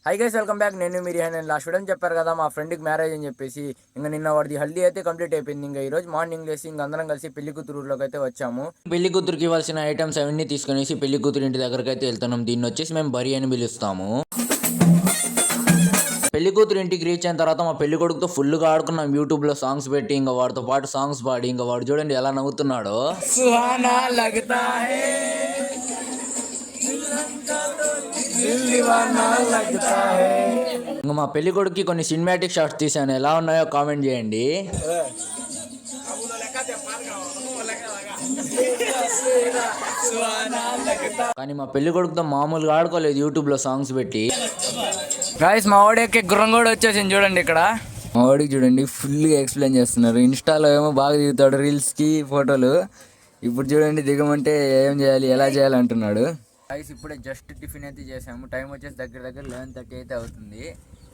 Hi guys, welcome back. నేను మీరు last video చెప్పారు కదా మా ఫ్రెండ్కి మ్యారేజ్ అని చెప్పేసి. ఇంకా నిన్న వాడిది హల్దీ అయితే కంప్లీట్ అయిపోయింది. ఇంకా ఈ రోజు మార్నింగ్ లేసి ఇంకా అందరం కలిసి పెళ్లి కూతురులోకి అయితే వచ్చాము. పెళ్లి కూతురుకి ఇవ్వాల్సిన ఐటమ్స్ అవన్నీ తీసుకునేసి పెళ్లి కూతురు ఇంటి దగ్గరకు అయితే వెళ్తున్నాం. దీన్ని వచ్చేసి మేము బరి అని పిలుస్తాము. పెళ్లి కూతురు ఇంటికి రీచ్ అయిన తర్వాత మా పెళ్లి కొడుకుతో ఫుల్గా ఆడుకున్నాం. యూట్యూబ్ లో సాంగ్స్ పెట్టి ఇంకా వాడితో పాటు సాంగ్స్ పాడి ఇంకా వాడు చూడండి ఎలా నవ్వుతున్నాడో. సుహానా లగతా హై ఇంకా మా పెళ్లి కొడుకు కొన్ని సినిమాటిక్ షాట్స్ తీసాను, ఎలా ఉన్నాయో కామెంట్ చేయండి. కానీ మా పెళ్లి కొడుకుతో మామూలుగా ఆడుకోలేదు యూట్యూబ్ లో సాంగ్స్ పెట్టి. గాయ్స్, మా వాడికి గుర్రం కూడా వచ్చేసింది చూడండి. ఇక్కడ మా వాడికి చూడండి ఫుల్గా ఎక్స్ప్లెయిన్ చేస్తున్నారు. ఇన్స్టాలో ఏమో బాగా దిగుతాడు రీల్స్కి ఫోటోలు. ఇప్పుడు చూడండి దిగమంటే ఏం చేయాలి ఎలా చేయాలి అంటున్నాడు. గైస్, ఇప్పుడే జస్ట్ టిఫిన్ అయితే చేసాము. టైం వచ్చేసి దగ్గర 11:30 అయితే అవుతుంది.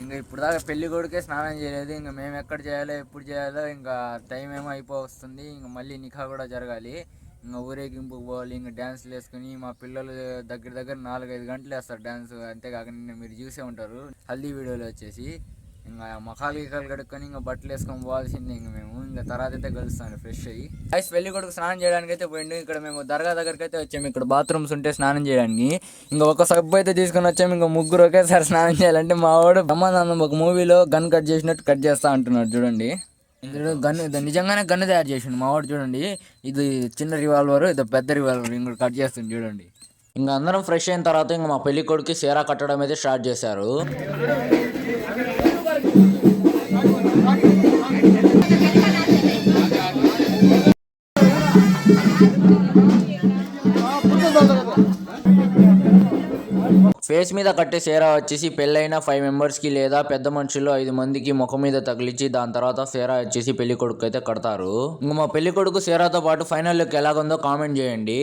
ఇంకా ఇప్పుడు దాకా పెళ్లి కొడుకే స్నానం చేయలేదు. ఇంకా మేము ఎక్కడ చేయాలో ఎప్పుడు చేయాలో ఇంకా టైం ఏమో అయిపోతుంది. ఇంకా మళ్ళీ నిఖా కూడా జరగాలి. ఇంకా ఊరేగింపుకు పోవాలి. ఇంకా డ్యాన్స్లు వేసుకుని మా పిల్లలు దగ్గర 4-5 గంటలు వేస్తారు డ్యాన్స్. అంతేకాక మీరు చూసే ఉంటారు హల్దీ వీడియోలో వచ్చేసి. ఇంకా మఖాలు కడుక్కొని ఇంకా బట్టలు వేసుకొని పోవాల్సిందే. ఇంకా మేము ఇంకా తర్వాత అయితే కలుస్తాను ఫ్రెష్ అయ్యి. గైస్, పెళ్లి కొడుకు స్నానం చేయడానికి అయితే పోయిండు. ఇక్కడ మేము దర్గా దగ్గరికి అయితే వచ్చాము. ఇక్కడ బాత్రూమ్స్ ఉంటే స్నానం చేయడానికి. ఇంకా ఒక సబ్బు అయితే తీసుకొని వచ్చాము. ఇంకా ముగ్గురు ఒకేసారి స్నానం చేయాలంటే మా వాడు బ్రహ్మానందం ఒక మూవీలో గన్ కట్ చేసినట్టు కట్ చేస్తా అంటున్నాడు చూడండి. గన్ నిజంగానే గన్ను తయారు చేసిండు మా వాడు చూడండి. ఇది చిన్న రివాల్వర్, ఇది పెద్ద రివాల్వర్. ఇంకా కట్ చేస్తుంది చూడండి. ఇంకా అందరం ఫ్రెష్ అయిన తర్వాత ఇంకా మా పెళ్లి కొడుకు సేరా కట్టడం అయితే స్టార్ట్ చేశారు. ఫేస్ మీద కట్టే సేరా వచ్చేసి పెళ్ళైన 5 మెంబర్స్కి లేదా పెద్ద మనుషులు 5 మందికి ముఖం మీద తగిలించి దాని తర్వాత సేరా వచ్చేసి పెళ్లి కొడుకు అయితే కడతారు. ఇంకా మా పెళ్లి కొడుకు సేరాతో పాటు ఫైనల్ లుక్ ఎలాగుందో కామెంట్ చేయండి.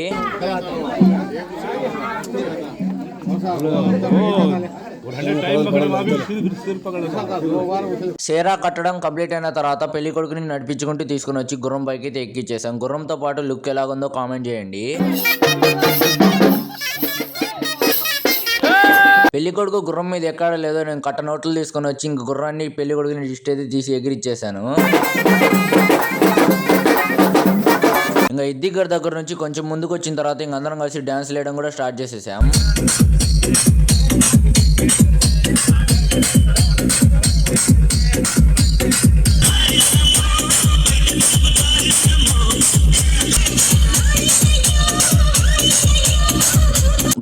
సేరా కట్టడం కంప్లీట్ అయిన తర్వాత పెళ్లి కొడుకుని నడిపించుకుంటూ తీసుకుని వచ్చి గుర్రం పైకి అయితే ఎక్కిచ్చేసాం. గుర్రంతో పాటు లుక్ ఎలాగుందో కామెంట్ చేయండి. పెళ్లి కొడుకు గుర్రం మీద ఎక్కడ లేదో నేను కట్ట నోట్లు తీసుకొని వచ్చి ఇంక గుర్రాన్ని పెళ్లి కొడుకుని జిస్ట్ అయితే తీసి ఎగిరిచ్చేసాను. ఇంకా ఇద్దిగర్ దగ్గర నుంచి కొంచెం ముందుకు వచ్చిన తర్వాత ఇంక అందరం కలిసి డ్యాన్స్ వేయడం కూడా స్టార్ట్ చేసేసాం.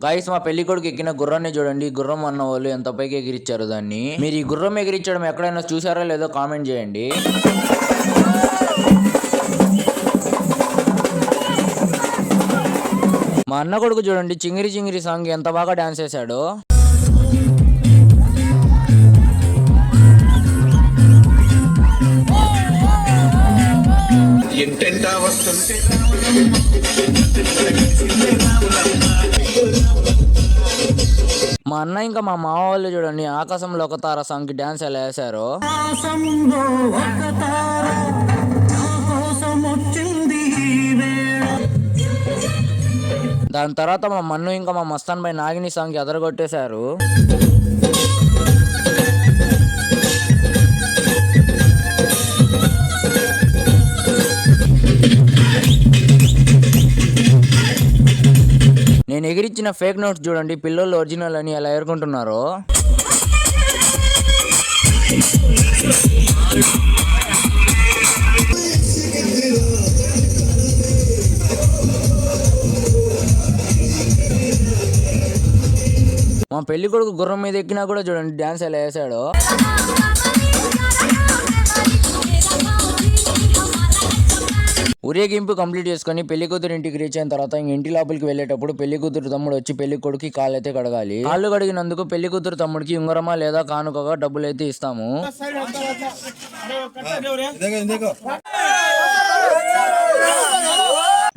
గాయస్, మా పెళ్లి కొడుకు ఎక్కిన గుర్రాన్ని చూడండి. గుర్రం అన్న వాళ్ళు ఎంత పైకి ఎగిరిచ్చారు దాన్ని. మీరు ఈ గుర్రం ఎగిరించడం ఎక్కడైనా చూసారో లేదో కామెంట్ చేయండి. మా అన్న కొడుకు చూడండి చింగిరి చింగిరి సాంగ్ ఎంత బాగా డాన్స్ చేశాడో. మా అన్న ఇంకా మా మామ వాళ్ళు చూడండి ఆకాశంలో ఒక తార సాంగ్ కి డాన్స్ ఎలా వేశారో. దాని తర్వాత మా మన్ను ఇంకా మా మస్తాన్ బై నాగిని సాంగ్ కి ఎదరగొట్టేశారు. నేను ఎగిరిచ్చిన ఫేక్ నోట్స్ చూడండి పిల్లలు ఒరిజినల్ అని ఎలా ఎదుర్కొంటున్నారో. మా పెళ్లి కొడుకు గుర్రం మీద ఎక్కినా కూడా చూడండి డాన్స్ ఎలా వేసాడో. ఊరేగింపు కంప్లీట్ చేసుకుని పెళ్లి కూతురు ఇంటికి రీచ్ అయిన తర్వాత ఇంటి లోపలికి వెళ్ళేటప్పుడు పెళ్లి కూతురు తమ్ముడు వచ్చి పెళ్లి కొడుకు కాళ్ళు అయితే కడగాలి. కాళ్ళు కడిగినందుకు పెళ్లి కూతురు తమ్ముడికి ఉంగరమా లేదా కానుకగా డబ్బులు అయితే ఇస్తాము.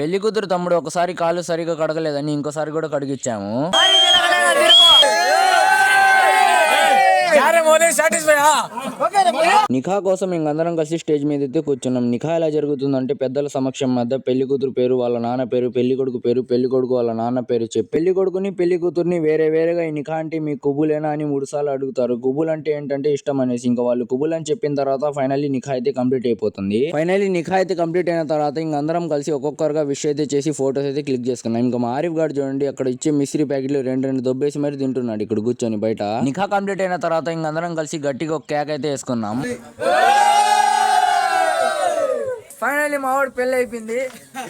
పెళ్లి కూతురు తమ్ముడు ఒకసారి కాళ్ళు సరిగా కడగలేదని ఇంకోసారి కూడా కడిగిచ్చాము. నిఖా కోసం ఇంకందరం కలిసి స్టేజ్ మీద అయితే కూర్చున్నాం. నిఖా ఎలా జరుగుతుందంటే పెద్దల సమక్షం మధ్య పెళ్లి కూతురు పేరు, వాళ్ళ నాన్న పేరు, పెళ్లి కొడుకు పేరు, పెళ్లి కొడుకు వాళ్ళ నాన్న పేరు చెప్పి పెళ్లి కొడుకుని పెళ్లి కూతుర్ని వేరే వేరేగా ఈ నిఖా అంటే మీ కుబులేనా అని 3 సార్లు అడుగుతారు. కుబుల్ అంటే ఏంటంటే ఇష్టం అనేసి. ఇంకా వాళ్ళు కుబుల్ అని చెప్పిన తర్వాత ఫైనల్లీ నిఖా అయితే కంప్లీట్ అయిపోతుంది. ఫైనల్లీ నిఖా అయితే కంప్లీట్ అయిన తర్వాత ఇంకందరం కలిసి ఒక్కొక్కరుగా విష్ అయితే చేసి ఫోటోస్ అయితే క్లిక్ చేసుకున్నాం. ఇంకా మా ఆరిఫ్ గారు చూడండి అక్కడ ఇచ్చే మిస్త్రీ ప్యాకెట్లు రెండు దొబ్బేసి మరి తింటున్నాడు ఇక్కడ కూర్చొని బయట. నిఖా కంప్లీట్ అయిన తర్వాత ఇంకందరం కలిసి గట్టిగా ఒక కేక్ అయితే వేసుకున్నాం. ఫైనల్లీ మా వాడు పెళ్లి అయిపోయింది.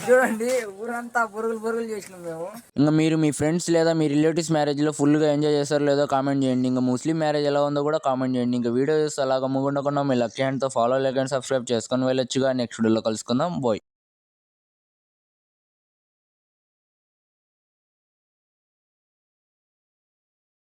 చూడండి ఊరంతా పొరుగులు చేసినాం మేము. ఇంకా మీరు మీ ఫ్రెండ్స్ లేదా మీ రిలేటివ్స్ మ్యారేజ్ లో ఫుల్ గా ఎంజాయ్ చేస్తారో లేదో కామెంట్ చేయండి. ఇంకా ముస్లిం మ్యారేజ్ ఎలా ఉందో కూడా కామెంట్ చేయండి. ఇంకా వీడియో చూస్తే అలాగా ముగ్గుండకుండా మీ లక్కీ హ్యాండ్ తో ఫాలో లైక్ అండ్ సబ్స్క్రైబ్ చేసుకొని వెళ్ళొచ్చుగా. నెక్స్ట్ వీడియోలో కలుసుకుందాం. బాయ్.